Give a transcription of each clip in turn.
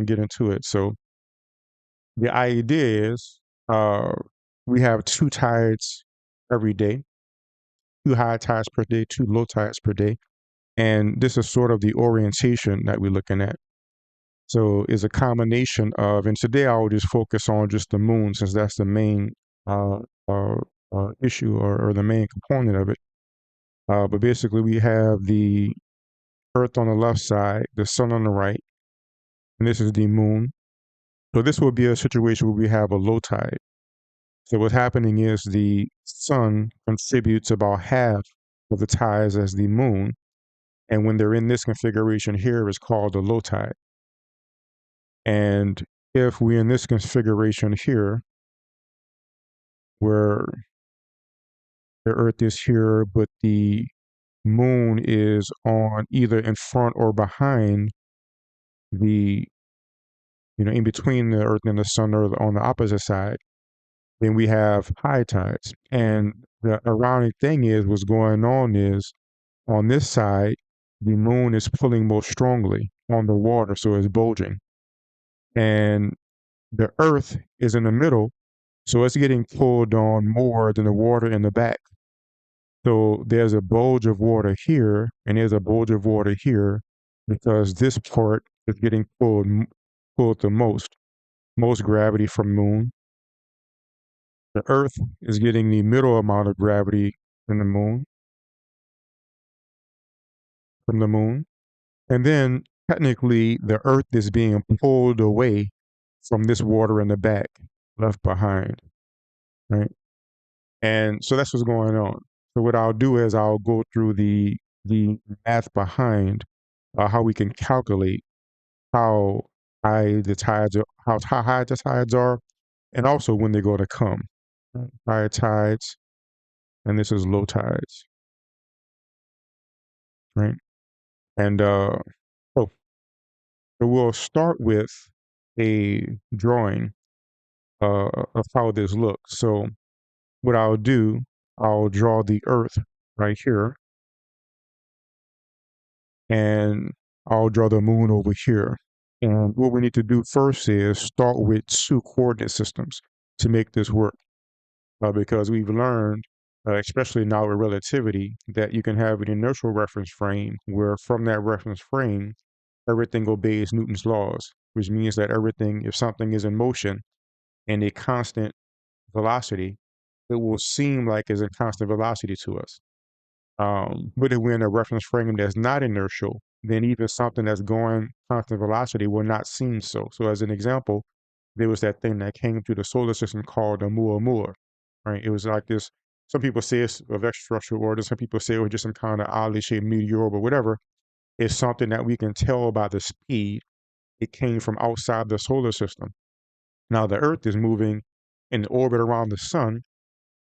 and get into it. So the idea is uh, we have two tides every day, two high tides per day, two low tides per day. And this is sort of the orientation that we're looking at. So it's a combination of, and today I will just focus on just the moon since that's the main uh, uh, issue or the main component of it. But basically, we have the Earth on the left side, the sun on the right, and this is the moon. So this will be a situation where we have a low tide. So what's happening is the sun contributes about half of the tides as the moon, and when they're in this configuration here, it's called a low tide. And if we're in this configuration here, where the Earth is here, but the moon is on either in front or behind the, in between the Earth and the sun or on the opposite side, then we have high tides. And the ironic thing is, what's going on is on this side, the moon is pulling most strongly on the water, so it's bulging. And the Earth is in the middle, so it's getting pulled on more than the water in the back. So there's a bulge of water here, and there's a bulge of water here, because this part is getting pulled the most gravity from moon. The Earth is getting the middle amount of gravity in the moon, from the moon. And then technically the Earth is being pulled away from this water in the back, left behind, right? And so that's what's going on. So what I'll do is I'll go through the math behind how we can calculate how high the tides are, how high the tides are, and also when they're going to come. High tides, and this is low tides, right? And oh, so we'll start with a drawing of how this looks. So what I'll do, I'll draw the Earth right here, and I'll draw the moon over here. And what we need to do first is start with two coordinate systems to make this work. Because we've learned, especially now with relativity, that you can have an inertial reference frame where from that reference frame, everything obeys Newton's laws, which means that everything, if something is in motion and a constant velocity, it will seem like it's in constant velocity to us. But if we're in a reference frame that's not inertial, then even something that's going constant velocity will not seem so. So as an example, there was that thing that came through the solar system called a Oumuamua, right? It was like this, some people say it's of extraterrestrial origin, some people say it was just some kind of oddly shaped meteor, but whatever. It's something that we can tell by the speed it came from outside the solar system. Now the Earth is moving in orbit around the sun,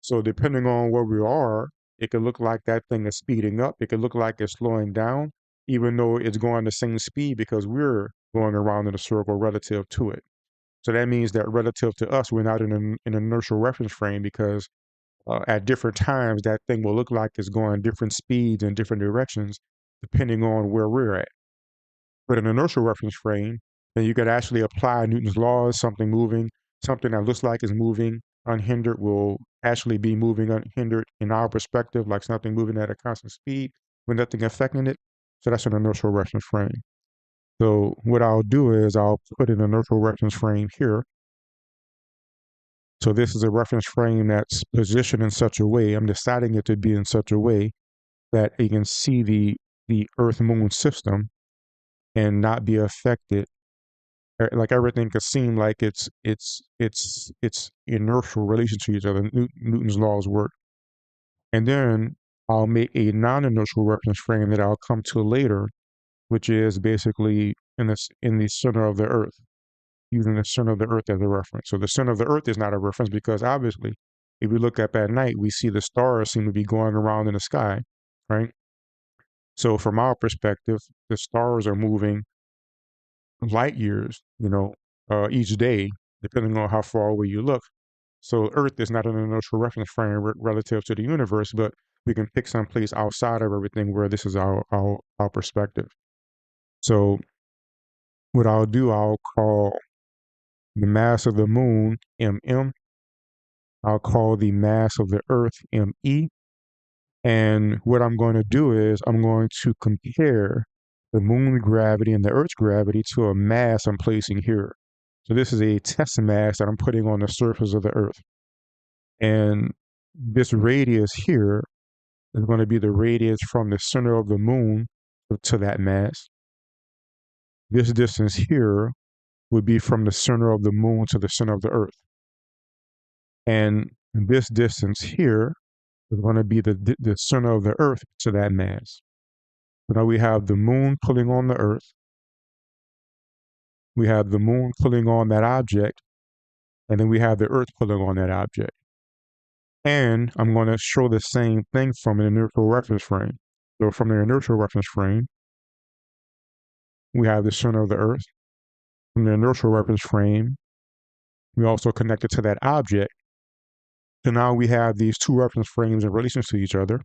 so depending on where we are, it could look like that thing is speeding up. It could look like it's slowing down, even though it's going the same speed because we're going around in a circle relative to it. So that means that relative to us, we're not in an inertial reference frame because at different times, that thing will look like it's going different speeds in different directions, depending on where we're at. But an inertial reference frame, then you could actually apply Newton's laws, something moving, something that looks like is moving unhindered will actually be moving unhindered in our perspective, like something moving at a constant speed with nothing affecting it. So that's an inertial reference frame. So what I'll do is I'll put an inertial reference frame here. So this is a reference frame that's positioned in such a way, I'm deciding it to be in such a way that you can see the Earth-Moon system and not be affected. Like everything could seem like it's inertial relation to each other. Newton's laws work. And then I'll make a non-inertial reference frame that I'll come to later, which is basically in the center of the Earth, using the center of the Earth as a reference. So the center of the Earth is not a reference because obviously, if we look up at night, we see the stars seem to be going around in the sky, right? So from our perspective, the stars are moving light years, each day, depending on how far away you look. So Earth is not an inertial reference frame relative to the universe, but we can pick some place outside of everything where this is our perspective. So what I'll do, I'll call the mass of the moon mm. I'll call the mass of the Earth me. And what I'm going to do is I'm going to compare the moon's gravity and the Earth's gravity to a mass I'm placing here. So this is a test mass that I'm putting on the surface of the Earth. And this radius here is going to be the radius from the center of the moon to that mass. This distance here would be from the center of the moon to the center of the Earth. And this distance here is going to be the center of the Earth to that mass. So now we have the moon pulling on the Earth. We have the moon pulling on that object. And then we have the Earth pulling on that object. And I'm going to show the same thing from an inertial reference frame. So from the inertial reference frame, we have the center of the Earth. From the inertial reference frame, we also connect it to that object. So now we have these two reference frames in relation to each other.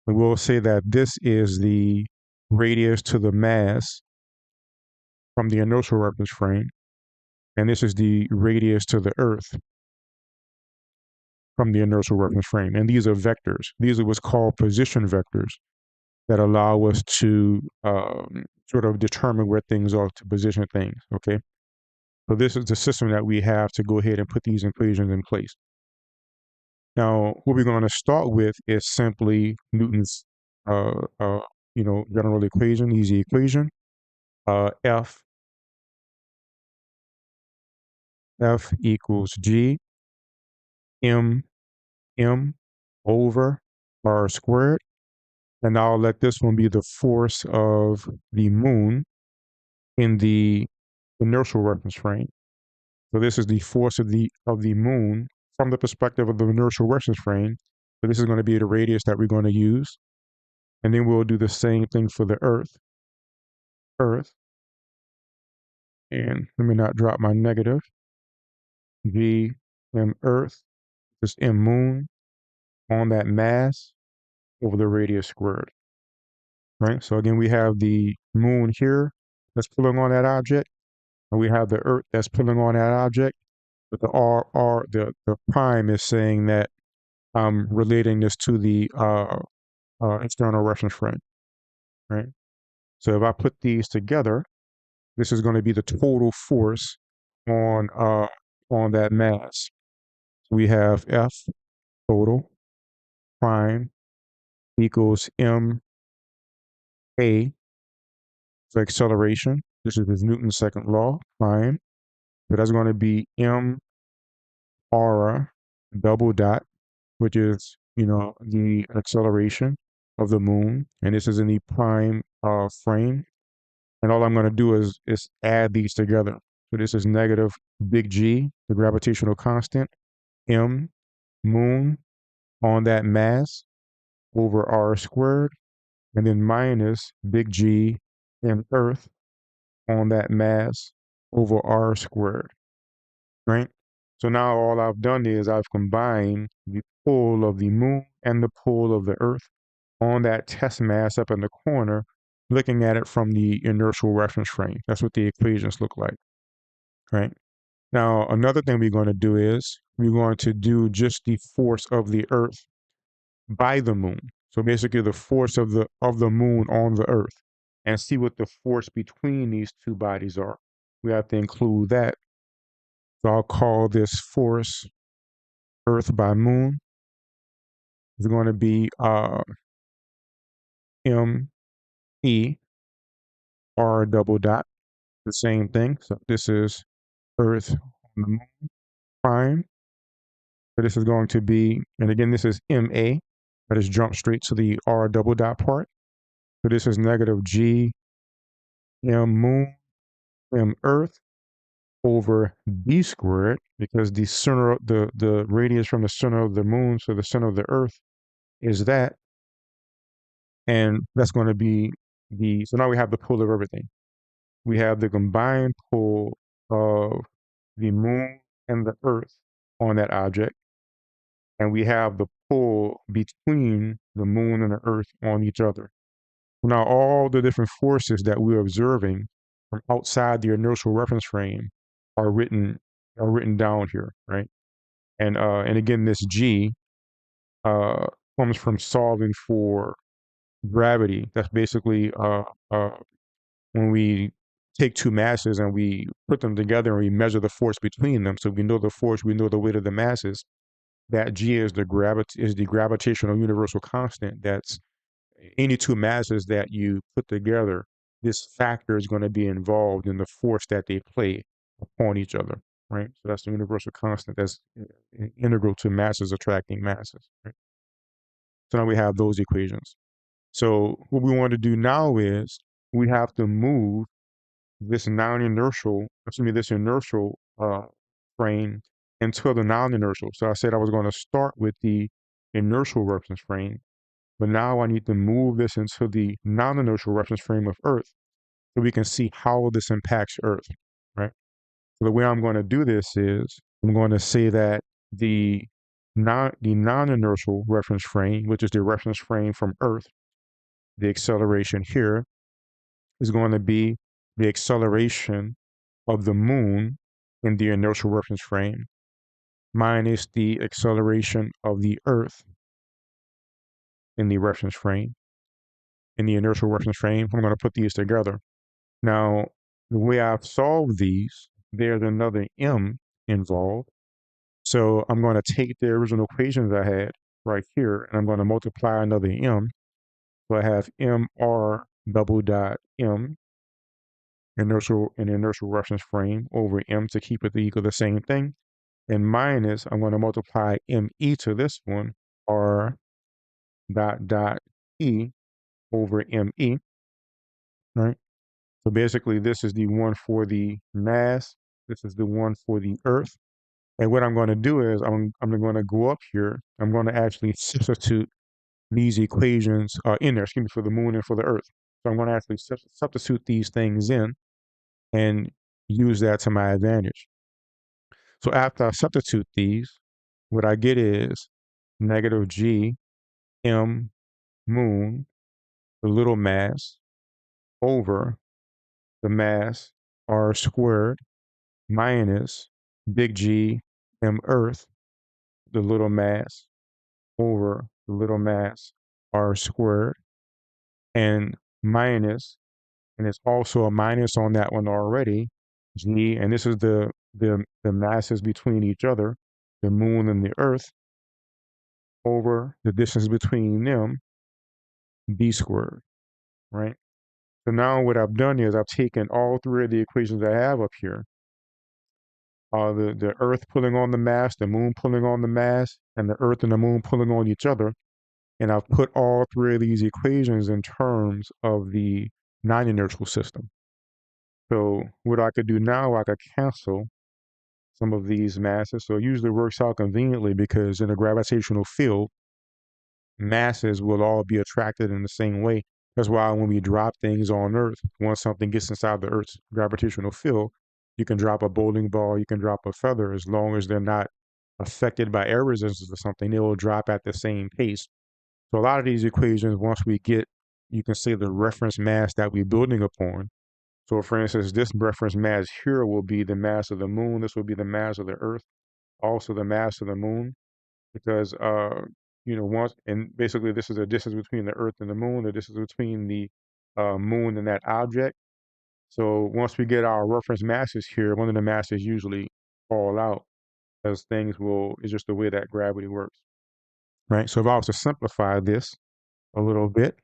And we'll say that this is the radius to the mass from the inertial reference frame. And this is the radius to the Earth from the inertial reference frame. And these are vectors. These are what's called position vectors that allow us to sort of determine where things are, to position things, okay? So this is the system that we have to go ahead and put these equations in place. Now, what we're going to start with is simply Newton's, general equation, easy equation. F equals G m over r squared. And I'll let this one be the force of the moon in the inertial reference frame. So this is the force of the moon from the perspective of the inertial reference frame. So this is going to be the radius that we're going to use. And then we'll do the same thing for the Earth. And let me not drop my negative. V m Earth is m moon on that mass over the radius squared. Right? So again, we have the moon here that's pulling on that object. And we have the Earth that's pulling on that object. But the prime is saying that I'm relating this to the external reference frame, right? So if I put these together, this is going to be the total force on that mass. So we have F total prime equals ma for acceleration. This is Newton's second law, prime. So that's going to be m r double dot, which is, the acceleration of the moon. And this is in the prime frame. And all I'm going to do is add these together. So this is negative big G, the gravitational constant, m moon on that mass over r squared, and then minus big G m Earth on that mass over r squared, right? So now all I've done is I've combined the pull of the moon and the pull of the Earth on that test mass up in the corner, looking at it from the inertial reference frame. That's what the equations look like, right? Now, another thing we're going to do is we're going to do just the force of the Earth by the moon. So basically the force of the moon on the Earth, and see what the force between these two bodies are. We have to include that. So I'll call this force Earth by moon. It's going to be m r double dot, the same thing. So this is Earth on the moon prime. So this is going to be, and again, this is ma. That is jump straight to the r double dot part. So this is negative G m moon m Earth over d squared, because the center, the radius from the center of the moon to the center of the Earth is that. And that's going to be so now we have the pull of everything. We have the combined pull of the moon and the Earth on that object. And we have the pull between the moon and the Earth on each other. Now, all the different forces that we're observing from outside the inertial reference frame are written down here, right? And again, this G uh, comes from solving for gravity. That's basically when we take two masses and we put them together and we measure the force between them. So we know the force, we know the weight of the masses. That G is the gravitational universal constant. That's any two masses that you put together. This factor is going to be involved in the force that they play upon each other, right? So that's the universal constant that's integral to masses attracting masses, right? So now we have those equations. So what we want to do now is we have to move this inertial frame into the non-inertial. So I said I was going to start with the inertial reference frame, but now I need to move this into the non-inertial reference frame of Earth so we can see how this impacts Earth, right? So the way I'm going to do this is I'm going to say that the non-inertial reference frame, which is the reference frame from Earth, the acceleration here is going to be the acceleration of the moon in the inertial reference frame minus the acceleration of the Earth in the reference frame. In the inertial reference frame, I'm going to put these together. Now, the way I've solved these, there's another m involved. So I'm going to take the original equations I had right here, and I'm going to multiply another m. So I have mr double dot m inertial reference frame over m to keep it equal to the same thing. And minus, I'm going to multiply me to this one, r dot e over me, right? So basically, this is the one for the mass. This is the one for the Earth. And what I'm going to do is I'm going to go up here. I'm going to actually substitute these equations in there, excuse me, for the moon and for the Earth. So I'm going to actually substitute these things in and use that to my advantage. So after I substitute these, what I get is negative g m moon, the little mass, over the mass r squared minus big G m Earth, the little mass, over the little mass r squared, and minus, and it's also a minus on that one already, G, and this is the masses between each other, the moon and the Earth, over the distance between them, b squared, right? So now what I've done is I've taken all three of the equations I have up here, the Earth pulling on the mass, the moon pulling on the mass, and the Earth and the moon pulling on each other, and I've put all three of these equations in terms of the non-inertial system. So what I could do now, I could cancel some of these masses. So it usually works out conveniently because in a gravitational field, masses will all be attracted in the same way. That's why when we drop things on Earth, once something gets inside the Earth's gravitational field, you can drop a bowling ball, you can drop a feather, as long as they're not affected by air resistance or something, they will drop at the same pace. So a lot of these equations, once we get, you can say the reference mass that we're building upon. So for instance, this reference mass here will be the mass of the moon, this will be the mass of the Earth, also the mass of the moon, because once, and basically this is the distance between the Earth and the moon, the distance between the moon and that object. So once we get our reference masses here, one of the masses usually fall out as it's just the way that gravity works, right? So if I was to simplify this a little bit,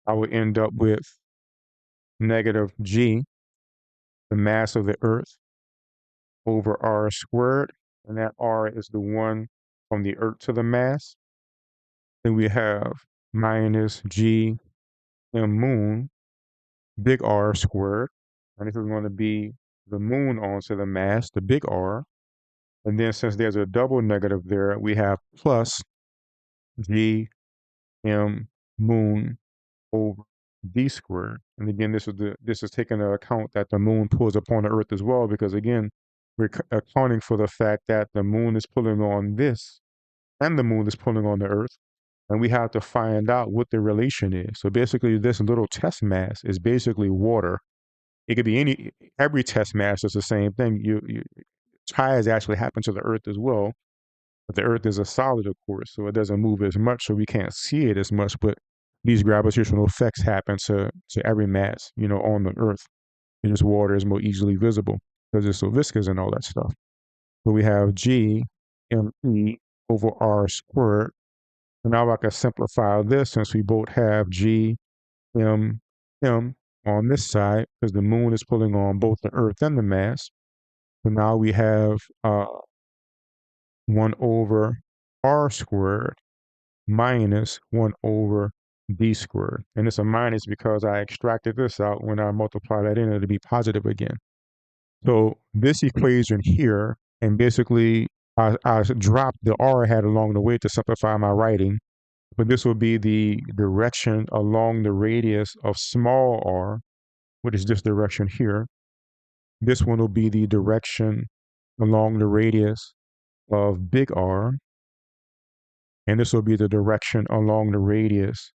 I would end up with negative g, the mass of the Earth, over r squared, and that r is the one from the Earth to the mass. Then we have minus g m moon, big R squared, and this is going to be the moon onto the mass, the big R. And then since there's a double negative there, we have plus g m moon over d squared. And again, this is taking into account that the moon pulls upon the Earth as well, because again, we're accounting for the fact that the moon is pulling on this, and the moon is pulling on the Earth, and we have to find out what the relation is. So basically, this little test mass is basically water it could be every test mass is the same thing. Tides actually happen to the Earth as well, but the Earth is a solid, of course, so it doesn't move as much, so we can't see it as much. But these gravitational effects happen to every mass, on the Earth. And this water is more easily visible because it's so viscous and all that stuff. But we have G M over R squared. And now I can simplify this since we both have G M M on this side because the moon is pulling on both the Earth and the mass. So now we have 1 over R squared minus 1 over D squared. And it's a minus because I extracted this out. When I multiply that in, it'll be positive again. So this equation here, and basically I dropped the R I had along the way to simplify my writing, but this will be the direction along the radius of small r, which is this direction here. This one will be the direction along the radius of big R, and this will be the direction along the radius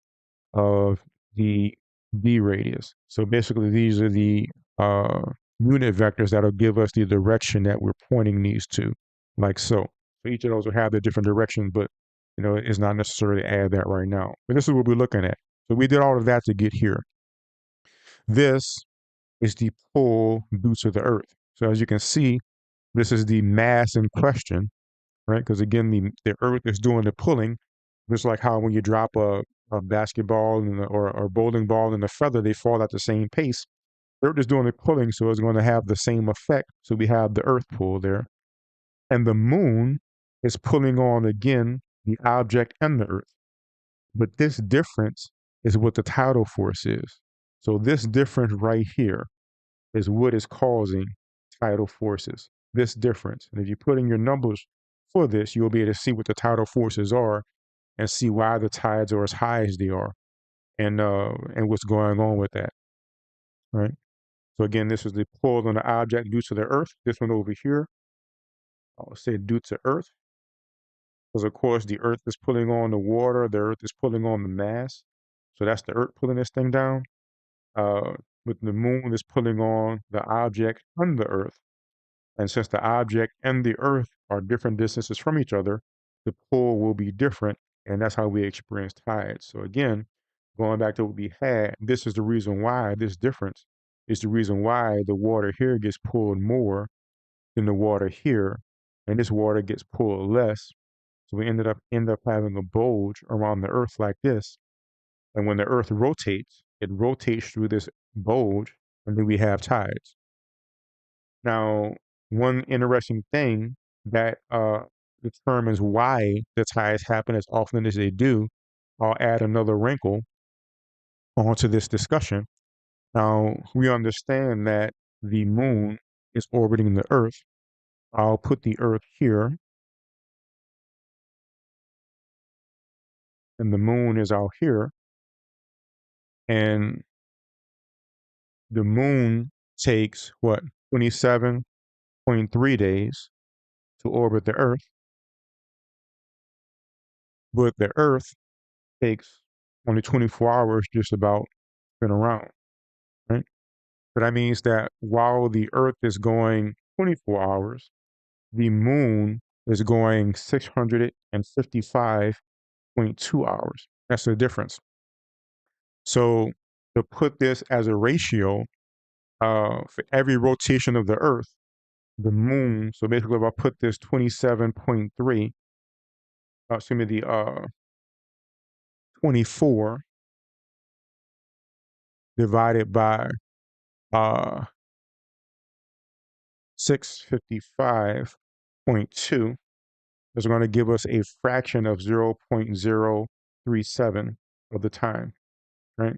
of the D radius. So basically these are the uh, unit vectors that'll give us the direction that we're pointing these to, like so. So each of those will have the different directions, but it's not necessary to add that right now. But this is what we're looking at. So we did all of that to get here. This is the pull due to the Earth. So as you can see, this is the mass in question, right? Because again, the Earth is doing the pulling, just like how when you drop a basketball or a bowling ball and a feather, they fall at the same pace. The Earth is doing the pulling, so it's going to have the same effect. So we have the Earth pull there. And the moon is pulling on again the object and the Earth. But this difference is what the tidal force is. So this difference right here is what is causing tidal forces. This difference. And if you put in your numbers for this, you'll be able to see what the tidal forces are and see why the tides are as high as they are and what's going on with that. Right. So again, this is the pull on the object due to the Earth. This one over here, I'll say due to Earth. Because of course the Earth is pulling on the water, the Earth is pulling on the mass. So that's the Earth pulling this thing down. Uh, but the moon is pulling on the object and the Earth. And since the object and the Earth are different distances from each other, the pull will be different, and that's how we experience tides. So again, going back to what we had, this is the reason why this difference is the reason why the water here gets pulled more than the water here, and this water gets pulled less. So we end up having a bulge around the Earth like this. And when the Earth rotates, it rotates through this bulge, and then we have tides. Now, one interesting thing that determines why the tides happen as often as they do, I'll add another wrinkle onto this discussion. Now, we understand that the moon is orbiting the Earth. I'll put the Earth here, and the moon is out here. And the moon takes what, 27.3 days to orbit the Earth, but the Earth takes only 24 hours just about spin around, right? So that means that while the Earth is going 24 hours, the moon is going 655.2 hours. That's the difference. So to put this as a ratio, for every rotation of the Earth, the moon, so basically if I put this 27.3, excuse me, the 24 divided by 655.2 is going to give us a fraction of 0.037 of the time, right?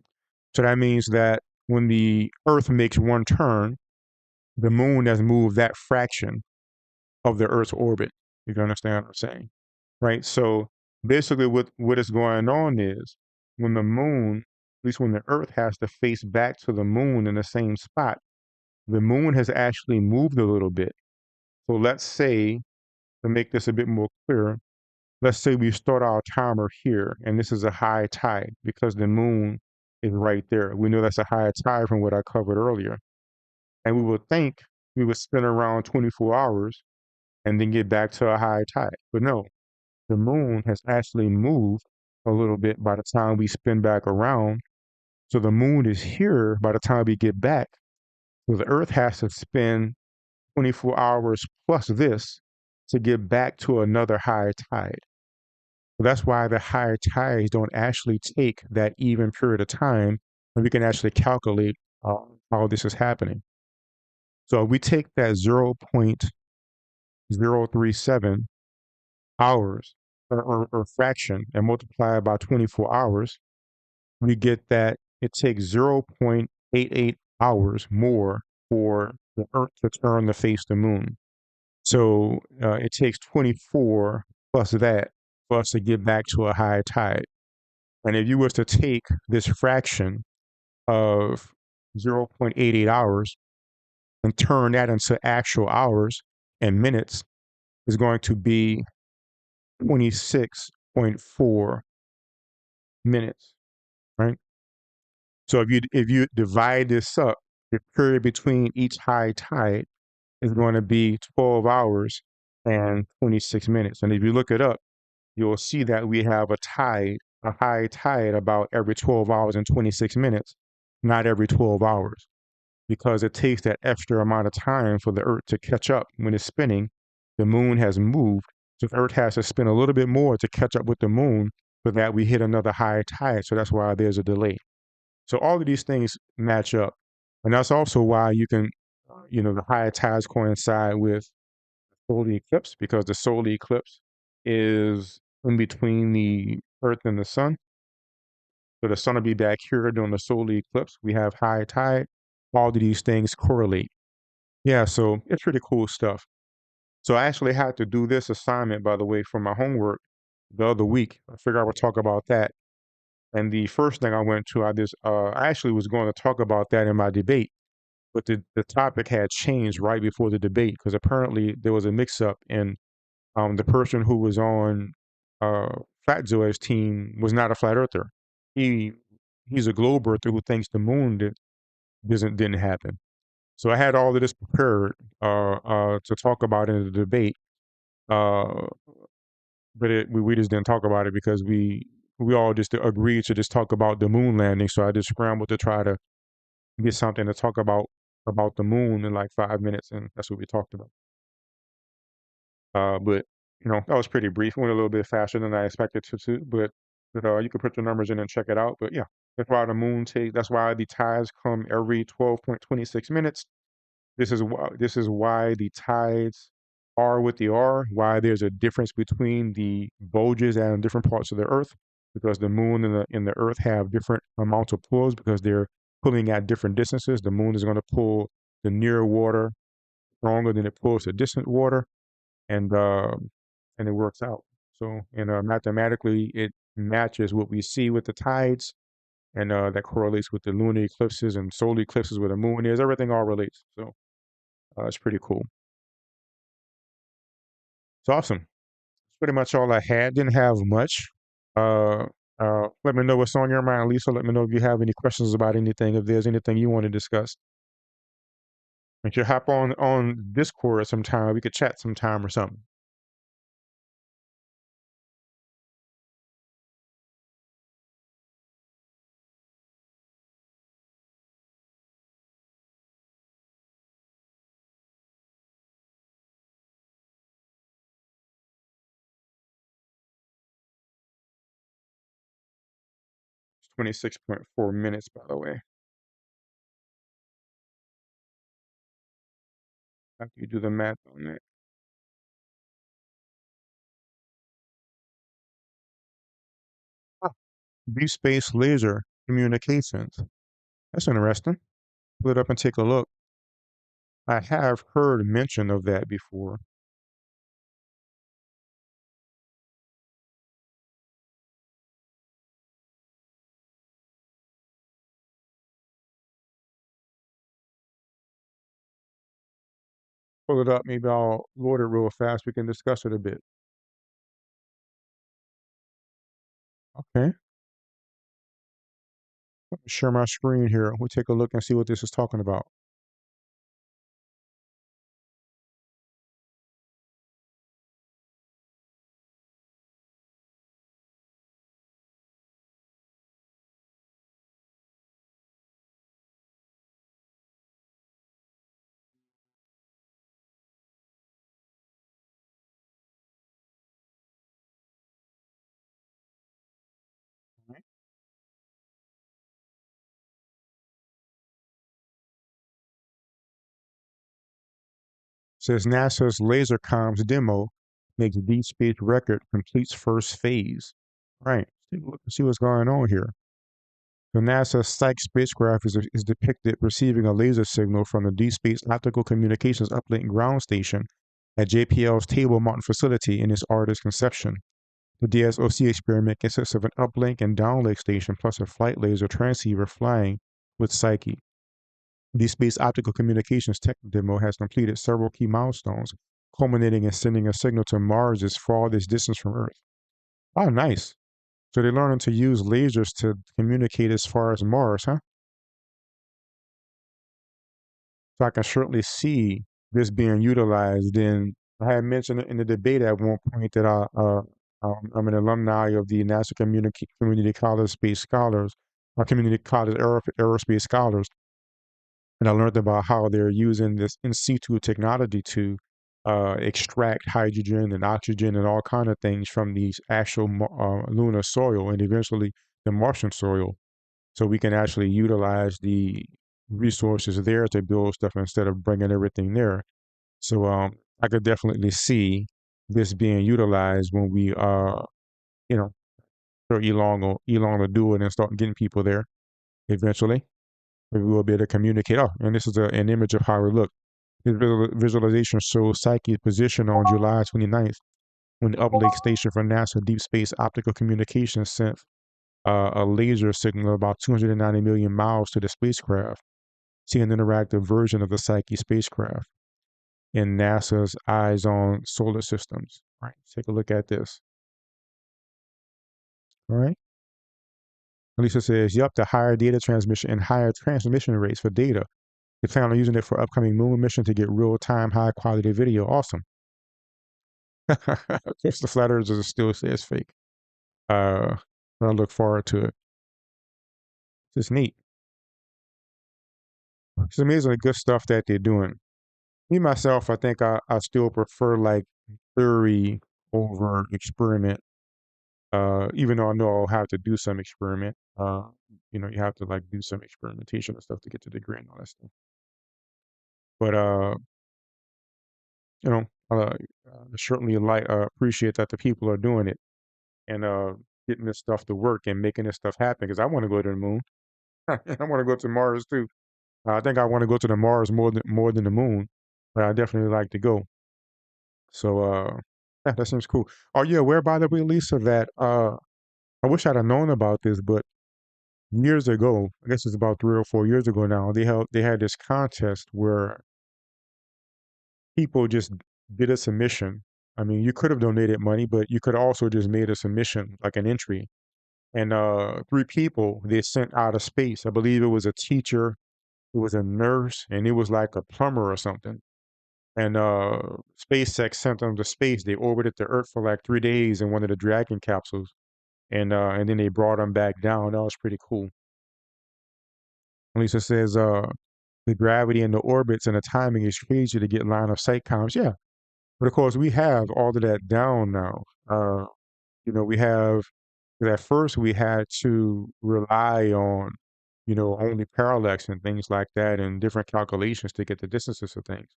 So that means that when the Earth makes one turn, the moon has moved that fraction of the Earth's orbit. You can understand what I'm saying, right? So basically what is going on is when the moon, at least when the Earth has to face back to the moon in the same spot, the moon has actually moved a little bit. So let's say, to make this a bit more clear, let's say we start our timer here, and this is a high tide because the moon is right there. We know that's a high tide from what I covered earlier. And we would think we would spin around 24 hours and then get back to a high tide. But no, the moon has actually moved a little bit by the time we spin back around. So the moon is here by the time we get back. So the Earth has to spin 24 hours plus this to get back to another high tide. So that's why the higher tides don't actually take that even period of time, and we can actually calculate how this is happening. So if we take that 0.037 hours or fraction and multiply it by 24 hours, we get that it takes 0.88 hours more for the Earth to turn to face the moon. So it takes 24 plus that for us to get back to a high tide. And if you was to take this fraction of 0.88 hours and turn that into actual hours and minutes, is going to be 26.4 minutes, right? So if you divide this up, the period between each high tide is going to be 12 hours and 26 minutes. And if you look it up, you'll see that we have a high tide about every 12 hours and 26 minutes, not every 12 hours, because it takes that extra amount of time for the Earth to catch up when it's spinning. The moon has moved, so the Earth has to spin a little bit more to catch up with the moon so that we hit another high tide. So that's why there's a delay. So all of these things match up. And that's also why you can, the high tides coincide with solar eclipse because the solar eclipse is in between the Earth and the sun. So the sun will be back here during the solar eclipse. We have high tide. All of these things correlate. Yeah, so it's pretty cool stuff. So I actually had to do this assignment, by the way, for my homework the other week. I figured I would talk about that. And the first thing I went to, I actually was going to talk about that in my debate, but the topic had changed right before the debate because apparently there was a mix up and the person who was on uh, Flat Joe's team was not a flat earther. He he's a globe earther who thinks the moon didn't happen. So I had all of this prepared to talk about in the debate, uh, but we just didn't talk about it because we all just agreed to just talk about the moon landing. So I just scrambled to try to get something to talk about the moon in like 5 minutes, and that's what we talked about. But that was pretty brief. It went a little bit faster than I expected to, but you can put the numbers in and check it out. But yeah, that's why the tides come every 12.26 minutes. This is why the tides are what they are. Why there's a difference between the bulges and different parts of the Earth, because the moon and the Earth have different amounts of pulls because they're pulling at different distances. The moon is going to pull the near water stronger than it pulls the distant water, and and it works out. So, and mathematically, it matches what we see with the tides, and that correlates with the lunar eclipses and solar eclipses where the moon is. Everything all relates. So it's pretty cool. It's awesome. That's pretty much all I had. Didn't have much. Uh, let me know what's on your mind, Lisa. Let me know if you have any questions about anything. If there's anything you want to discuss, if you hop on Discord sometime, we could chat sometime or something. 26.4 minutes, by the way. After you do the math on that. Ah, deep space laser communications. That's interesting. Pull it up and take a look. I have heard mention of that before. Pull it up. Maybe I'll load it real fast. We can discuss it a bit. Okay. Let me share my screen here. We'll take a look and see what this is talking about. Says NASA's laser comms demo makes deep space record completes first phase. Right. Take a look and see what's going on here. The NASA Psyche spacecraft is depicted receiving a laser signal from the Deep Space Optical Communications Uplink ground station at JPL's Table Mountain facility in its artist's conception. The DSOC experiment consists of an uplink and downlink station plus a flight laser transceiver flying with Psyche. The Space Optical Communications Tech Demo has completed several key milestones, culminating in sending a signal to Mars' farthest distance from Earth. Oh, nice. So they're learning to use lasers to communicate as far as Mars, huh? So I can certainly see this being utilized. And I had mentioned in the debate at one point that I'm an alumni of the NASA Community College Space Scholars, or Community College Aerospace Scholars, and I learned about how they're using this in situ technology to extract hydrogen and oxygen and all kind of things from these actual lunar soil and eventually the Martian soil, so we can actually utilize the resources there to build stuff instead of bringing everything there. So I could definitely see this being utilized when we you know, for Elon to do it and start getting people there eventually. We will be able to communicate. Oh, and this is an image of how it looked. This visualization shows Psyche's position on July 29th when the uplink station for NASA Deep Space Optical Communications sent a laser signal about 290 million miles to the spacecraft, see an interactive version of the Psyche spacecraft in NASA's Eyes on Solar Systems. All right, take a look at this. All right. Lisa says, yep, the higher data transmission and higher transmission rates for data. They plan on using it for upcoming moon mission to get real-time, high-quality video. Awesome. Just the flat earthers still say it's fake. But I look forward to it. It's neat. It's amazing the good stuff that they're doing. Me myself, I think I still prefer like theory over experiment. Even though I know I'll have to do some experiment. You have to like do some experimentation and stuff to get to the degree and all that stuff. But you know, certainly like appreciate that the people are doing it and getting this stuff to work and making this stuff happen. Because I want to go to the moon. I want to go to Mars too. I think I want to go to the Mars more than the moon, but I definitely like to go. So yeah, that seems cool. Are you aware, by the way, Lisa, that I wish I'd have known about this, but years ago, I guess it's about 3 or 4 years ago now, they had this contest where people just did a submission. I mean, you could have donated money, but you could also just made a submission, like an entry. And three people they sent out of space. I believe it was a teacher, it was a nurse, and it was like a plumber or something. And SpaceX sent them to space. They orbited the Earth for like 3 days in one of the Dragon capsules, and then they brought them back down. That was pretty cool. Lisa says, the gravity and the orbits and the timing is crazy to get line of sight comms. Yeah, but of course we have all of that down now. We have. 'Cause at first we had to rely on, only parallax and things like that, and different calculations to get the distances of things.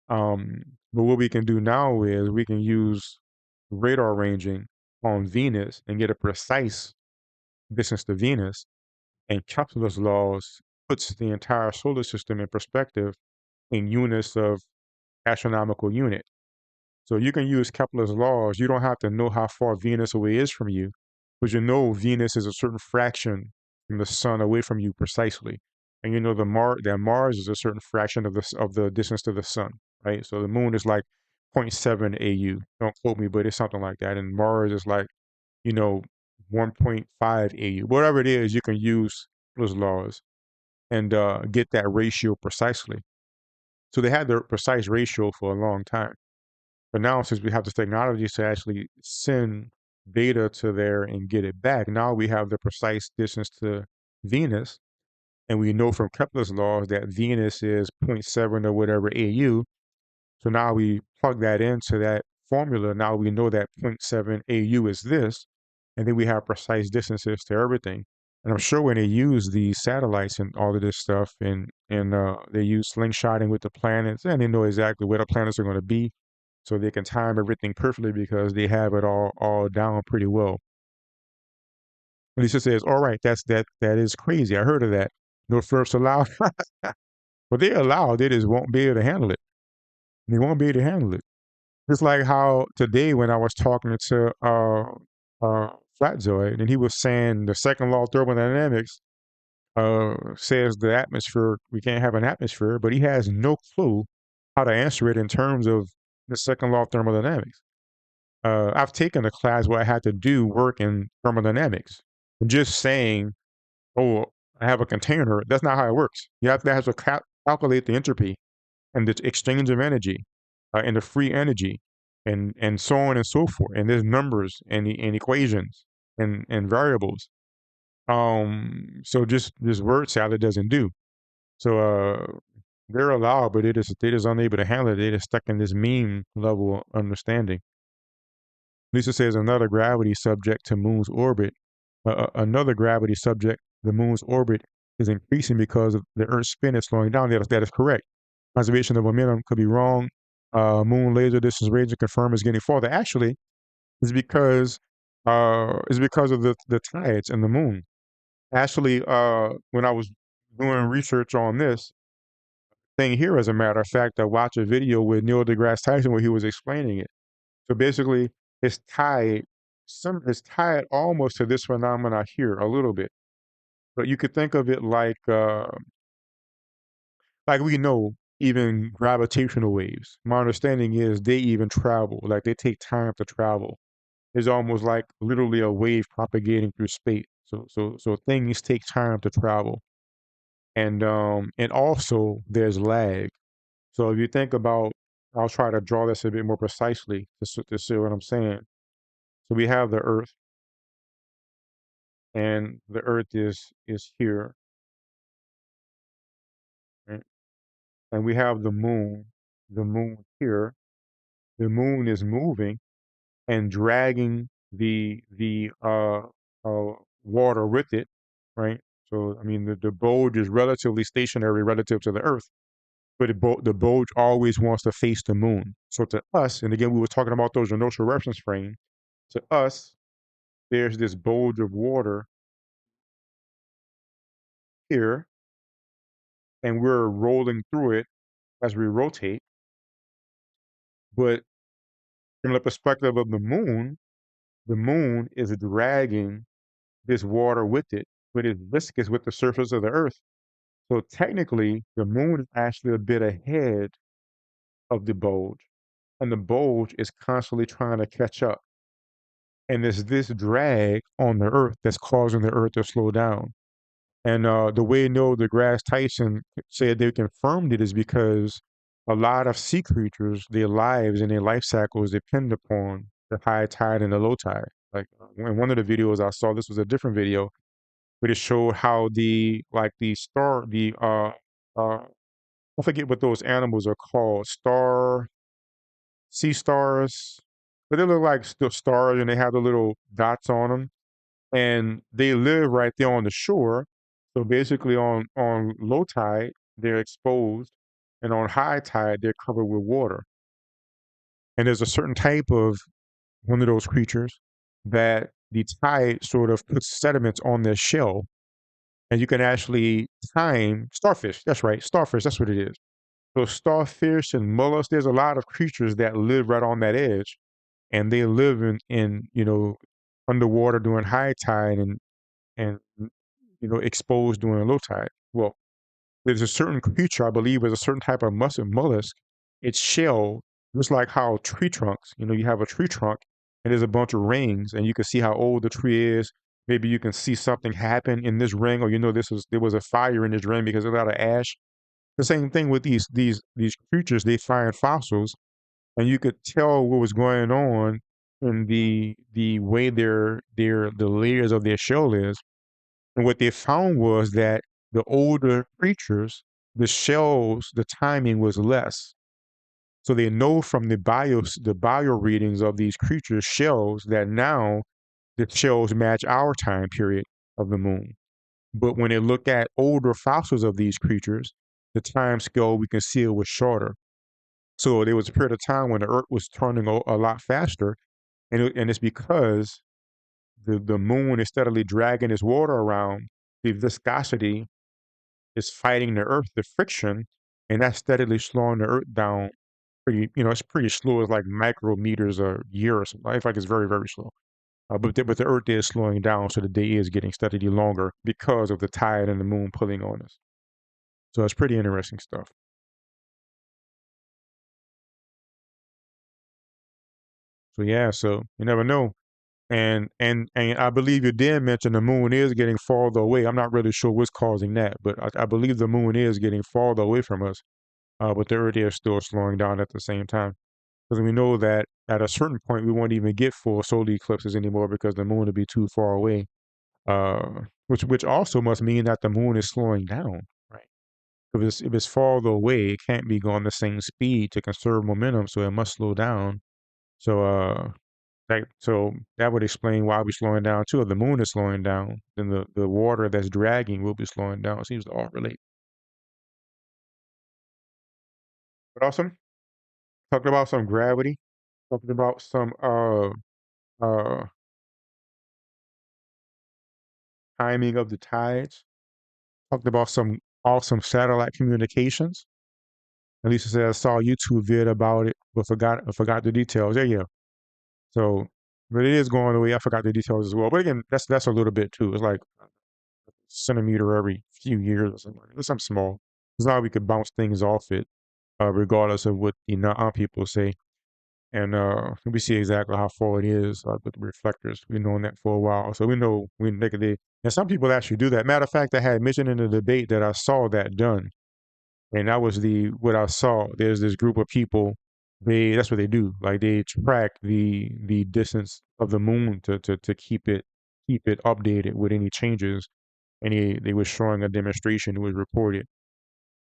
But what we can do now is we can use radar ranging on Venus and get a precise distance to Venus. And Kepler's laws puts the entire solar system in perspective in units of astronomical unit. So you can use Kepler's laws. You don't have to know how far Venus away is from you, but you know Venus is a certain fraction from the sun away from you precisely. And you know that Mars is a certain fraction of the distance to the sun, right? So the moon is like zero point 0.7 AU. Don't quote me, but it's something like that. And Mars is like, you know, 1.5 AU. Whatever it is, you can use those laws and get that ratio precisely. So they had the precise ratio for a long time. But now, since we have this technology to actually send data to there and get it back, now we have the precise distance to Venus. And we know from Kepler's laws that Venus is zero point 0.7 or whatever AU. So now we plug that into that formula. Now we know that 0.7 AU is this. And then we have precise distances to everything. And I'm sure when they use these satellites and all of this stuff, and they use slingshotting with the planets, and they know exactly where the planets are going to be, so they can time everything perfectly because they have it all down pretty well. Lisa says, "All right, that is crazy. I heard of that. No first allowed." But they allow, they just won't be able to handle it. They won't be able to handle it. It's like how today when I was talking to Flatzoid, and he was saying the second law of thermodynamics says the atmosphere, we can't have an atmosphere, but he has no clue how to answer it in terms of the second law of thermodynamics. I've taken a class where I had to do work in thermodynamics. Just saying, oh, I have a container, that's not how it works. You have to calculate the entropy and the exchange of energy and the free energy and so on and so forth. And there's numbers and equations and variables. So just this word salad doesn't do. So they're allowed, but they just unable to handle it. They're just stuck in this meme level understanding. Lisa says another gravity subject to moon's orbit. Another gravity subject, the moon's orbit is increasing because of the Earth's spin is slowing down. That is correct. Conservation of momentum could be wrong. Moon laser distance range confirm is getting farther. Actually, it's because of the tides and the moon. Actually, when I was doing research on this thing here, as a matter of fact, I watched a video with Neil deGrasse Tyson where he was explaining it. So basically, it's tied, it's tied almost to this phenomena here a little bit. But you could think of it like we know even gravitational waves. My understanding is they even travel, like they take time to travel. It's almost like literally a wave propagating through space. So things take time to travel. And also there's lag. So if you think about, I'll try to draw this a bit more precisely to see what I'm saying. So we have the Earth, and the Earth is here, right? And we have the moon here. The moon is moving and dragging the water with it, right? So I mean the bulge is relatively stationary relative to the Earth, but the bulge always wants to face the moon. So to us, and again we were talking about those inertial reference frame. To us, there's this bulge of water here, and we're rolling through it as we rotate. But from the perspective of the moon is dragging this water with it, but it's viscous with the surface of the Earth. So technically, the moon is actually a bit ahead of the bulge, and the bulge is constantly trying to catch up. And there's this drag on the Earth that's causing the Earth to slow down. And the way Neil deGrasse Tyson said they confirmed it is because a lot of sea creatures, their lives and their life cycles depend upon the high tide and the low tide. Like in one of the videos I saw, this was a different video, but it showed how I forget what those animals are called, sea stars, but they look like still stars and they have the little dots on them, and they live right there on the shore. So basically, on low tide, they're exposed, and on high tide, they're covered with water. And there's a certain type of one of those creatures that the tide sort of puts sediments on their shell, and you can actually time starfish. That's right, starfish. That's what it is. So starfish and mollusks. There's a lot of creatures that live right on that edge, and they live in underwater during high tide and exposed during low tide. Well, there's a certain creature, I believe, is a certain type of mollusk. Its shell, just like how tree trunks, you have a tree trunk and there's a bunch of rings, and you can see how old the tree is. Maybe you can see something happen in this ring, or there was a fire in this ring because there's a lot of ash. The same thing with these creatures, they find fossils, and you could tell what was going on in the way the layers of their shell is. And what they found was that the older creatures, the shells, the timing was less. So they know from the bio readings of these creatures' shells that now the shells match our time period of the moon. But when they look at older fossils of these creatures, the time scale we can see it was shorter. So there was a period of time when the Earth was turning a lot faster, and it's because the moon is steadily dragging its water around. The viscosity is fighting the Earth, the friction, and that's steadily slowing the Earth down. Pretty, it's pretty slow. It's like micrometers a year or something. It's like it's very, very slow. But the Earth is slowing down, so the day is getting steadily longer because of the tide and the moon pulling on us. So it's pretty interesting stuff. So yeah, so you never know. And I believe you did mention the moon is getting farther away. I'm not really sure what's causing that, but I believe the moon is getting farther away from us. But the Earth is still slowing down at the same time. Because we know that at a certain point we won't even get full solar eclipses anymore because the moon will be too far away. Which also must mean that the moon is slowing down, right? If it's farther away, it can't be going the same speed to conserve momentum, so it must slow down. So that would explain why we're slowing down too. If the moon is slowing down, then the water that's dragging will be slowing down. It seems to all relate. But awesome. Talked about some gravity. Talked about some uh timing of the tides. Talked about some awesome satellite communications. At least I said I saw a YouTube vid about it, but I forgot the details. Yeah, yeah. So, but it is going away. I forgot the details as well. But again, that's a little bit too. It's like a centimeter every few years or something. It's something small. It's not like we could bounce things off it, regardless of what the non people say. And we see exactly how far it is with the reflectors. We've known that for a while, so we know and some people actually do that. Matter of fact, I had mentioned in the debate that I saw that done, and that was the what I saw. There's this group of people. That's what they do. Like they track the distance of the moon to keep it updated with any changes. And they were showing a demonstration. It was reported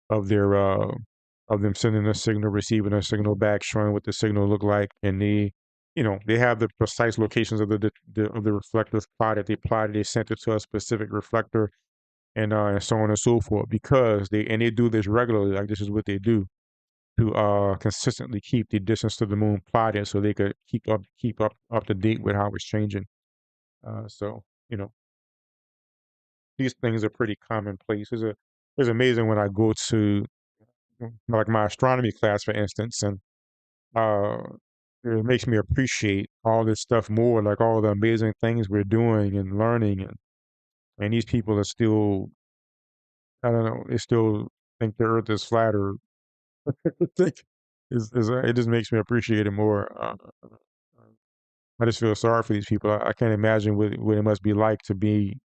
of their of them sending a signal, receiving a signal back, showing what the signal looked like, and they have the precise locations of the reflectors plotted. They plotted. They sent it to a specific reflector, and so on and so forth. Because they do this regularly. Like this is what they do to consistently keep the distance to the moon plotted, so they could keep up to date with how it's changing. So these things are pretty commonplace. It's amazing when I go to like my astronomy class, for instance, and uh, it makes me appreciate all this stuff more, like all the amazing things we're doing and learning, and these people are still, I don't know, they still think the Earth is flat, or think it just makes me appreciate it more. I just feel sorry for these people. I can't imagine what it must be like to be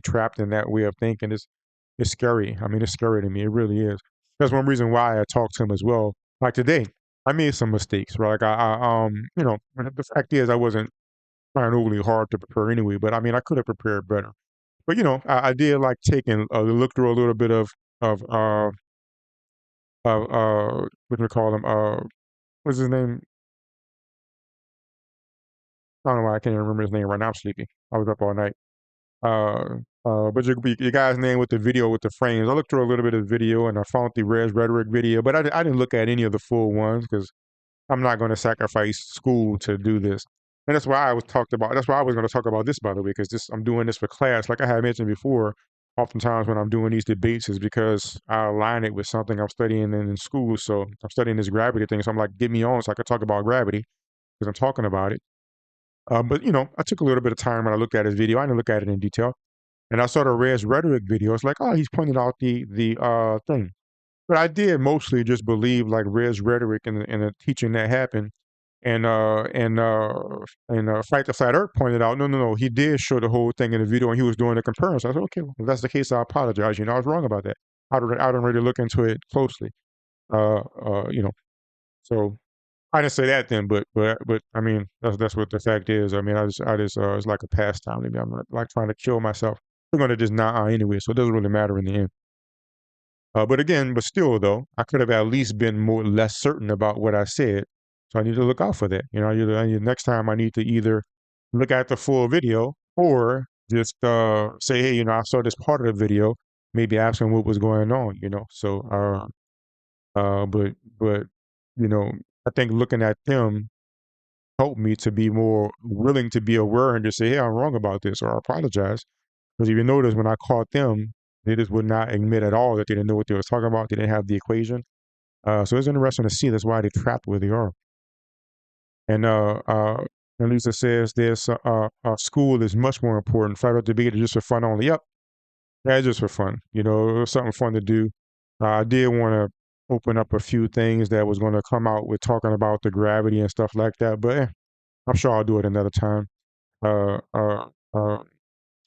trapped in that way of thinking. It's scary. I mean, it's scary to me. It really is. That's one reason why I talked to him as well. Like today, I made some mistakes, right? Like the fact is I wasn't trying overly hard to prepare anyway, but I mean, I could have prepared better. But I did like taking a look through a little bit of what do we call him? What's his name? I don't know why I can't even remember his name right now. I'm sleepy. I was up all night. But your guy's name with the video with the frames. I looked through a little bit of the video and I found the Res Rhetoric video, but I didn't look at any of the full ones because I'm not going to sacrifice school to do this. And that's why I was talked about. That's why I was going to talk about this, by the way, because I'm doing this for class. Like I had mentioned before, oftentimes when I'm doing these debates is because I align it with something I'm studying in school. So I'm studying this gravity thing. So I'm like, get me on so I could talk about gravity because I'm talking about it. But I took a little bit of time when I looked at his video. I didn't look at it in detail, and I saw the Red's rhetoric video. It's like, oh, he's pointing out the thing. But I did mostly just believe like Red's rhetoric and the teaching that happened, and Fight the Flat Earth pointed out, no, no, no, he did show the whole thing in the video, and he was doing the comparison. I said, okay, well, if that's the case, I apologize. I was wrong about that. I didn't really look into it closely. Uh, uh, you know, so I didn't say that then, but I mean that's what the fact is. I mean I just it's like a pastime to me. I'm not like trying to kill myself. I'm gonna just anyway, so it doesn't really matter in the end. But still though, I could have at least been less certain about what I said. So I need to look out for that. Next time I need to either look at the full video or just say, hey, I saw this part of the video. Maybe ask them what was going on. So, but you know, I think looking at them helped me to be more willing to be aware and just say, hey, I'm wrong about this, or I apologize. Because if you notice, when I caught them, they just would not admit at all that they didn't know what they was talking about. They didn't have the equation. So it's interesting to see. That's why they're trapped where they are. And Lisa says this school is much more important. Flat out debate is just for fun only. Yep, yeah, just for fun. It was something fun to do. I did want to open up a few things that was going to come out with talking about the gravity and stuff like that, but I'm sure I'll do it another time. Uh, uh, uh,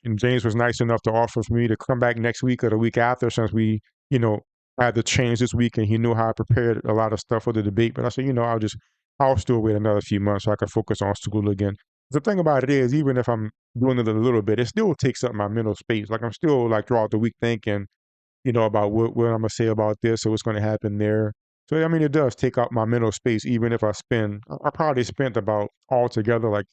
and James was nice enough to offer for me to come back next week or the week after, since we, you know, had to change this week, and he knew how I prepared a lot of stuff for the debate. But I said, I'll still wait another few months so I can focus on school again. The thing about it is, even if I'm doing it a little bit, it still takes up my mental space. Like, I'm still like throughout the week thinking, about what I'm gonna say about this or what's gonna happen there. So I mean, it does take up my mental space, even if I probably spent about altogether like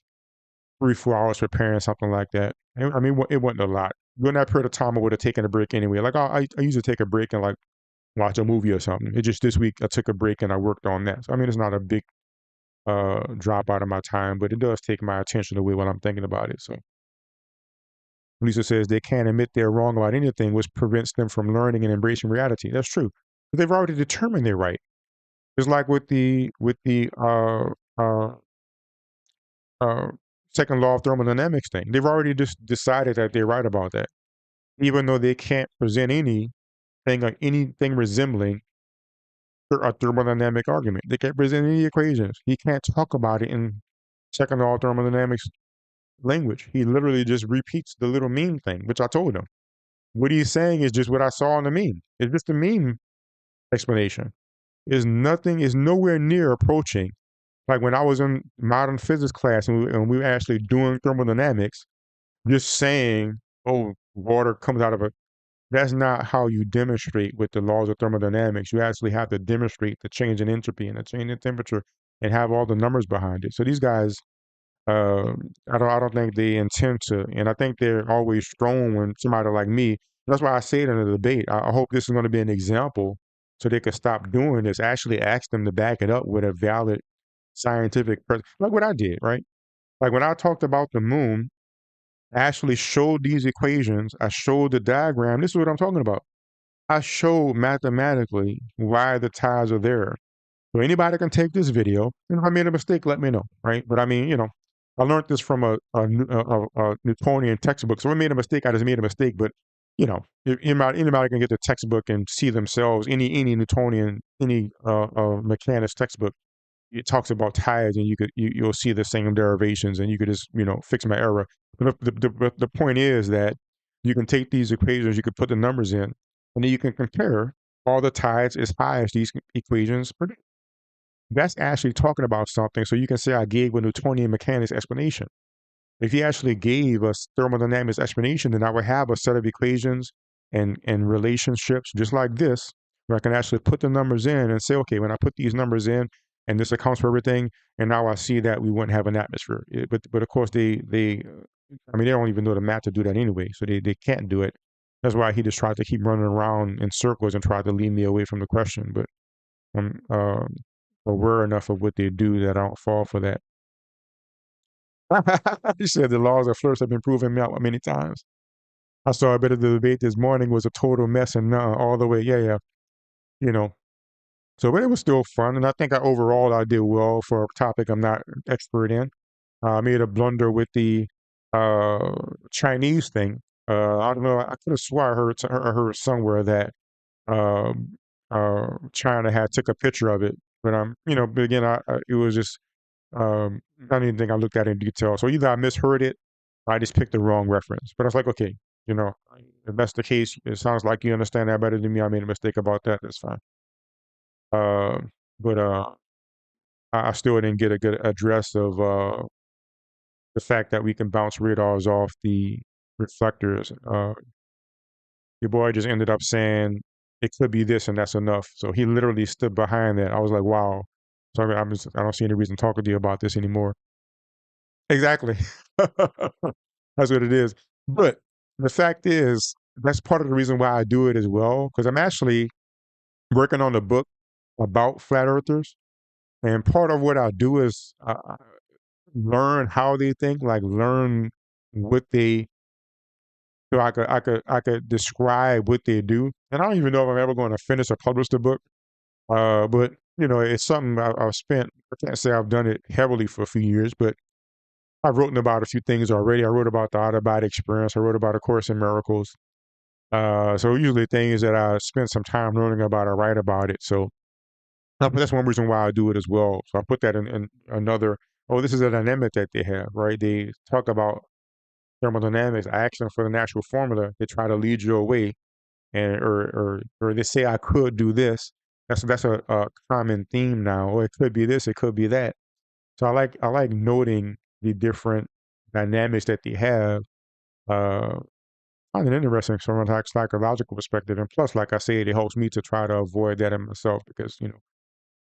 3, 4 hours preparing something like that. And, I mean, it wasn't a lot. During that period of time, I would have taken a break anyway. Like, I usually take a break and like watch a movie or something. It just this week I took a break and I worked on that. So I mean, it's not a big drop out of my time, but it does take my attention away when I'm thinking about it. So Lisa says they can't admit they're wrong about anything, which prevents them from learning and embracing reality. That's true. But they've already determined they're right. It's like uh, uh, second law of thermodynamics thing. They've already just decided that they're right about that, even though they can't present anything resembling a thermodynamic argument. They can't present any equations. He can't talk about it in second law of thermodynamics language. He literally just repeats the little meme thing, which I told him. What he's saying is just what I saw in the meme. It's just a meme explanation. Is nowhere near approaching like when I was in modern physics class and we were actually doing thermodynamics. Just saying, oh, water comes out of a that's not how you demonstrate with the laws of thermodynamics. You actually have to demonstrate the change in entropy and the change in temperature and have all the numbers behind it. So these guys, I don't think they intend to, and I think they're always thrown when somebody like me. That's why I say it in the debate. I hope this is going to be an example, so they can stop doing this. Actually, ask them to back it up with a valid scientific, like what I did, right? Like when I talked about the moon, I actually showed these equations. I showed the diagram. This is what I'm talking about. I showed mathematically why the tides are there. So anybody can take this video. If I made a mistake, let me know, right? But I mean, I learned this from a Newtonian textbook. So if I made a mistake, I just made a mistake. But anybody can get the textbook and see themselves. Any Newtonian, any mechanics textbook, it talks about tides, and you'll see the same derivations, and you could just fix my error. But the point is that you can take these equations, you could put the numbers in, and then you can compare all the tides as high as these equations predict. That's actually talking about something. So you can say I gave a Newtonian mechanics explanation. If he actually gave us thermodynamics explanation, then I would have a set of equations and relationships just like this, where I can actually put the numbers in and say, okay, when I put these numbers in, and this accounts for everything, and now I see that we wouldn't have an atmosphere. But of course I mean, they don't even know the math to do that anyway, so they can't do it. That's why he just tried to keep running around in circles and tried to lead me away from the question. But I'm aware enough of what they do that I don't fall for that. He said the laws of flirts have been proven me out many times. I saw a bit of the debate this morning was a total mess and all the way. Yeah, yeah. You know. So, but it was still fun, and I think overall I did well for a topic I'm not expert in. I made a blunder with the uh, Chinese thing. I don't know. I could have swore I heard somewhere that um, China had took a picture of it, but but again, it was just not anything I looked at in detail. So either I misheard it, or I just picked the wrong reference. But I was like, okay, you know, if that's the case, it sounds like you understand that better than me. I made a mistake about that. That's fine. Uh, but I still didn't get a good address of the fact that we can bounce radars off the reflectors. Your boy just ended up saying it could be this and that's enough. So he literally stood behind that. I was like, wow. So I don't see any reason talking to you about this anymore. Exactly. That's what it is. But the fact is, that's part of the reason why I do it as well, because I'm actually working on a book about flat earthers. And part of what I do is learn how they think, like learn what they, so I could describe what they do. And I don't even know if I'm ever going to finish or publish the book. But it's something I've spent. I can't say I've done it heavily for a few years, but I've written about a few things already. I wrote about the out of body experience. I wrote about A Course in Miracles. So usually things that I spend some time learning about, I write about it. So that's one reason why I do it as well. So I put that in another. Oh, this is a dynamic that they have, right? They talk about thermodynamics, action for the natural formula. They try to lead you away, and or they say I could do this. That's a common theme now. Or it could be this, it could be that. So I like noting the different dynamics that they have. Uh, I find it interesting from a psychological perspective, and plus, like I said, it helps me to try to avoid that in myself because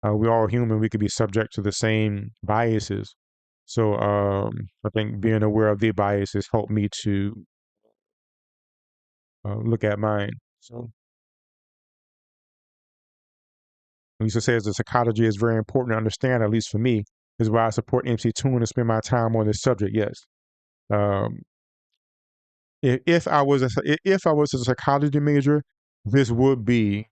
we're all human. We could be subject to the same biases. So I think being aware of the biases helped me to look at mine. So Lisa says the psychology is very important to understand, at least for me, is why I support MC Toon and spend my time on this subject. Yes. Um, if I was a psychology major, this would be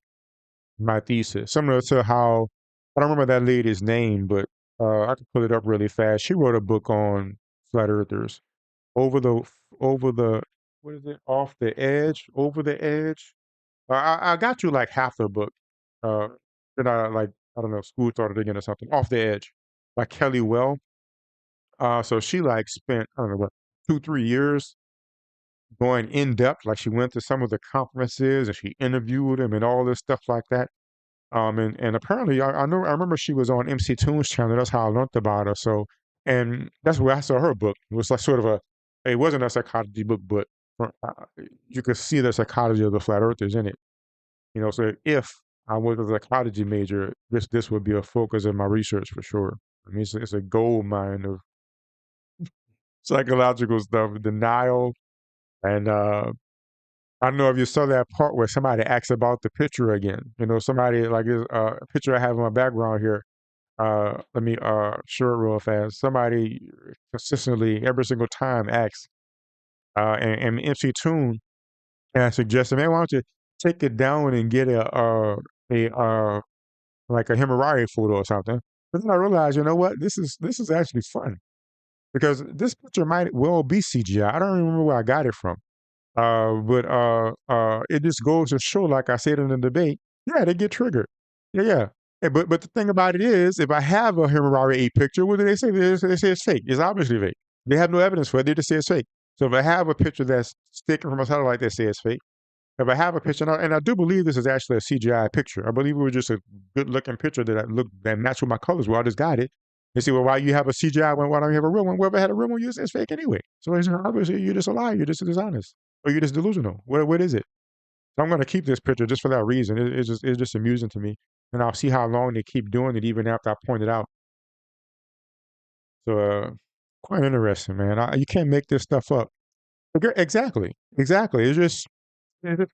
my thesis. Similar to how I don't remember that lady's name, but I can pull it up really fast. She wrote a book on flat earthers. Over the what is it? Off the edge, over the edge. I got you like half the book. Uh, then I don't know, school started again or something. Off the Edge by Kelly Well. So she like spent I don't know what 2 3 years going in depth. Like she went to some of the conferences and she interviewed him and all this stuff like that. And apparently I remember she was on MC Toon's channel. That's how I learned about her. So and that's where I saw her book. It was like sort of a it wasn't a psychology book, but you could see the psychology of the flat earthers in it. So if I was a psychology major, this would be a focus of my research for sure. I mean, it's a gold mine of psychological stuff, denial, and I don't know if you saw that part where somebody asks about the picture again. Somebody like this a picture I have in my background here. Let me show it real fast. Somebody consistently every single time asks, and MC Toon suggested, man, why don't you take it down and get a like a Himawari photo or something. But then I realized, you know what? This is actually fun because this picture might well be CGI. I don't remember where I got it from. But it just goes to show, like I said in the debate, yeah, they get triggered. Yeah, yeah. But the thing about it is, if I have a Himawari 8 picture, what do they say? They say it's fake. It's obviously fake. They have no evidence for it. They just say it's fake. So if I have a picture that's sticking from a satellite, they say it's fake. If I have a picture, and I do believe this is actually a CGI picture. I believe it was just a good-looking picture that matched with my colors. Well, I just got it. They say, well, why you have a CGI one? Why don't you have a real one? Well, if I had a real one, you say it's fake anyway. So obviously, you're just a liar. You're just dishonest, or you're just delusional. What is it? So I'm going to keep this picture just for that reason. It's just amusing to me, and I'll see how long they keep doing it, even after I point it out. So quite interesting, man. You can't make this stuff up. Exactly, exactly. It's just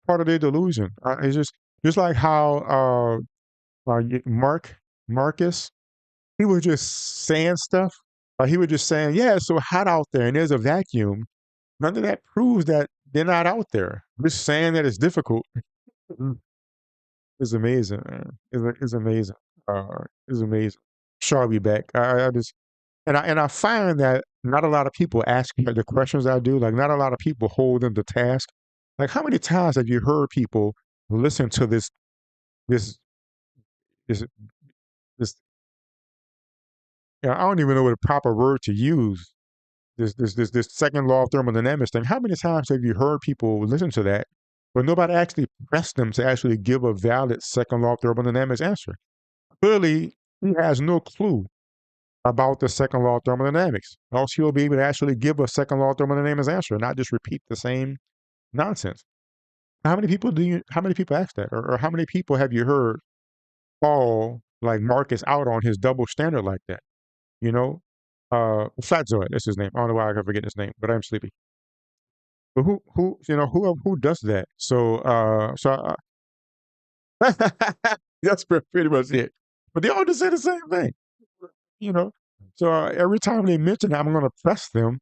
part of their delusion. It's just like how Marcus, he was just saying stuff. He was just saying, "Yeah, it's so hot out there, and there's a vacuum." None of that proves that they're not out there. Just saying that it's difficult is amazing, man. Is amazing. Is amazing. Sure, I'll be back. I just and I find that not a lot of people ask me the questions I do. Like, not a lot of people hold them to task. Like, how many times have you heard people listen to this this this? I don't even know what a proper word to use. This second law of thermodynamics thing. How many times have you heard people listen to that, but nobody actually pressed them to actually give a valid second law of thermodynamics answer? Clearly, he has no clue about the second law of thermodynamics. Else he'll be able to actually give a second law of thermodynamics answer, not just repeat the same nonsense. How many people ask that? Or how many people have you heard call like Marcus out on his double standard like that? You know? Fatzoid, that's his name. I don't know why I can forget his name, but I'm sleepy. But who does that? That's pretty much it. But they all just say the same thing, you know. So every time they mention it, I'm going to press them,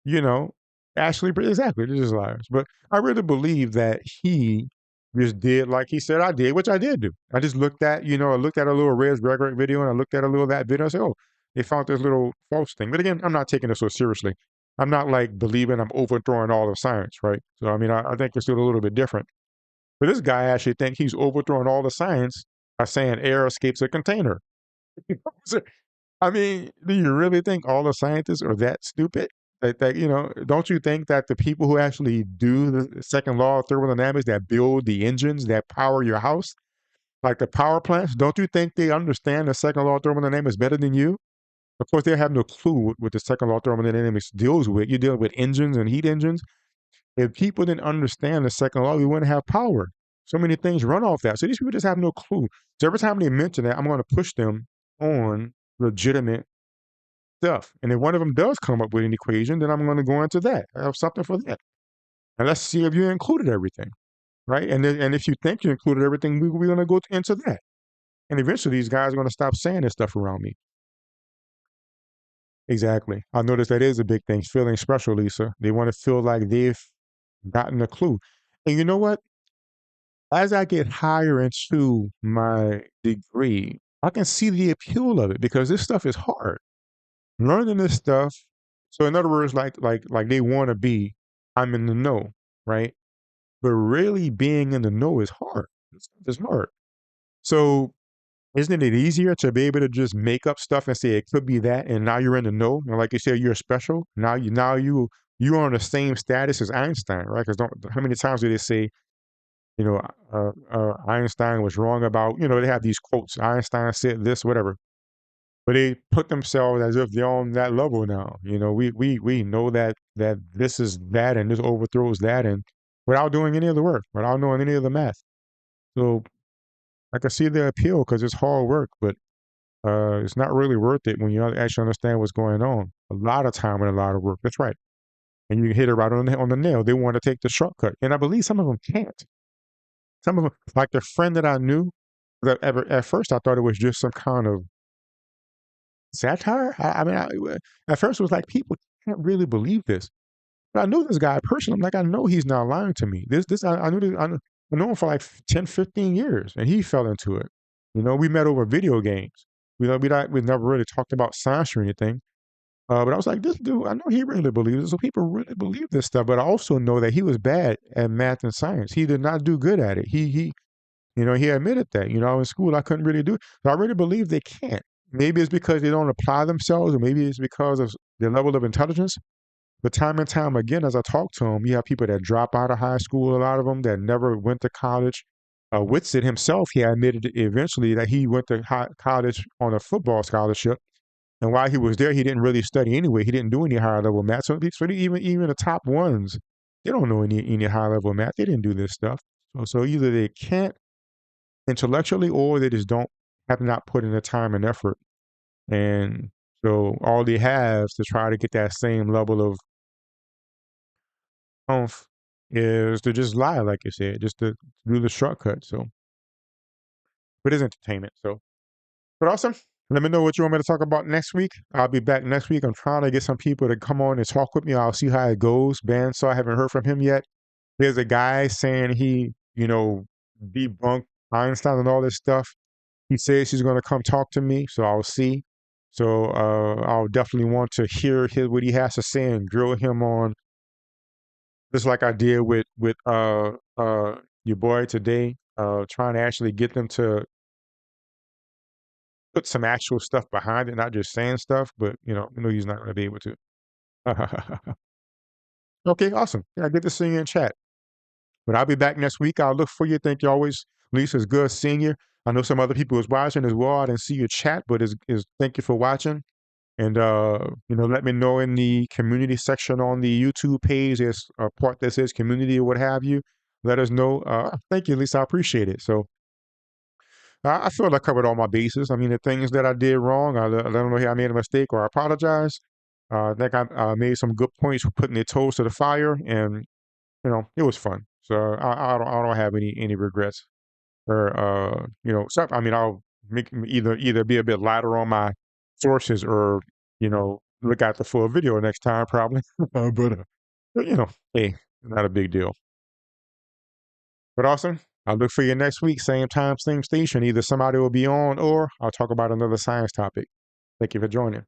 you know. Actually, exactly, they're just liars. But I really believe that he just did like he said I did, which I did do. I just I looked at a little Res Record video and I looked at a little of that video. I said, oh, they found this little false thing. But again, I'm not taking it so seriously. I'm not like believing I'm overthrowing all of science, right? So I mean, I think it's still a little bit different. But this guy actually thinks he's overthrowing all the science by saying air escapes a container. So, I mean, do you really think all the scientists are that stupid? Don't you think that the people who actually do the second law of thermodynamics that build the engines that power your house, like the power plants, don't you think they understand the second law of thermodynamics better than you? Of course, they have no clue what the second law of thermodynamics deals with. You deal with engines and heat engines. If people didn't understand the second law, we wouldn't have power. So many things run off that. So these people just have no clue. So every time they mention that, I'm going to push them on legitimate stuff. And if one of them does come up with an equation, then I'm going to go into that. I have something for that. And let's see if you included everything, right? And if you think you included everything, we're going to go into that. And eventually, these guys are going to stop saying this stuff around me. Exactly. I noticed that is a big thing. Feeling special, Lisa. They want to feel like they've gotten a clue. And you know what? As I get higher into my degree, I can see the appeal of it because this stuff is hard. Learning this stuff. So in other words, like they want to be, I'm in the know, right? But really being in the know is hard. It's hard. So isn't it easier to be able to just make up stuff and say it could be that, and now you're in the know, and like you said, you're special. You're on the same status as Einstein, right? Because how many times do they say, you know, Einstein was wrong about, they have these quotes. Einstein said this, whatever. But they put themselves as if they're on that level now. We know that this is that and this overthrows that, and without doing any of the work, without knowing any of the math. So I can see the appeal because it's hard work, but it's not really worth it when you actually understand what's going on. A lot of time and a lot of work. That's right. And you hit it right on the nail. They want to take the shortcut, and I believe some of them can't. Some of them, like the friend that I knew, that at first I thought it was just some kind of satire. At first it was like people can't really believe this. But I knew this guy personally. I'm like, I know he's not lying to me. I knew this, I know him for like 10, 15 years, and he fell into it. We met over video games. We never really talked about science or anything. But I was like, this dude, I know he really believes it. So people really believe this stuff. But I also know that he was bad at math and science. He did not do good at it. He admitted that. In school I couldn't really do it. So I really believe they can't. Maybe it's because they don't apply themselves, or maybe it's because of their level of intelligence. But time and time again, as I talk to them, you have people that drop out of high school, a lot of them that never went to college. Whitsitt himself, he admitted eventually that he went to college on a football scholarship. And while he was there, he didn't really study anyway. He didn't do any higher level math. So even the top ones, they don't know any high level math. They didn't do this stuff. So either they can't intellectually, or they just don't have not put in the time and effort. And so all they have to try to get that same level of oomph is to just lie, like you said, just to do the shortcut. So, but it's entertainment. So, but awesome. Let me know what you want me to talk about next week. I'll be back next week. I'm trying to get some people to come on and talk with me. I'll see how it goes. So I haven't heard from him yet. There's a guy saying he, debunked Einstein and all this stuff. He says he's going to come talk to me, so I'll see. So I'll definitely want to hear what he has to say and drill him on, just like I did with your boy today. Trying to actually get them to put some actual stuff behind it, not just saying stuff. But he's not going to be able to. Okay, awesome. Yeah, good to see you in chat. But I'll be back next week. I'll look for you. Thank you always. Lisa, it's good seeing you. I know some other people was watching as well. I didn't see your chat, but is thank you for watching. And let me know in the community section on the YouTube page. There's a part that says community or what have you. Let us know. Thank you, Lisa. I appreciate it. So I feel I covered all my bases. I mean, the things that I did wrong, I don't know if I made a mistake or I apologize. I think I made some good points for putting their toes to the fire, and it was fun. So I don't have any regrets. Or so I mean, I'll either be a bit lighter on my sources, or look at the full video next time probably. But hey, not a big deal. But awesome. I'll look for you next week, same time, same station. Either somebody will be on, or I'll talk about another science topic. Thank you for joining.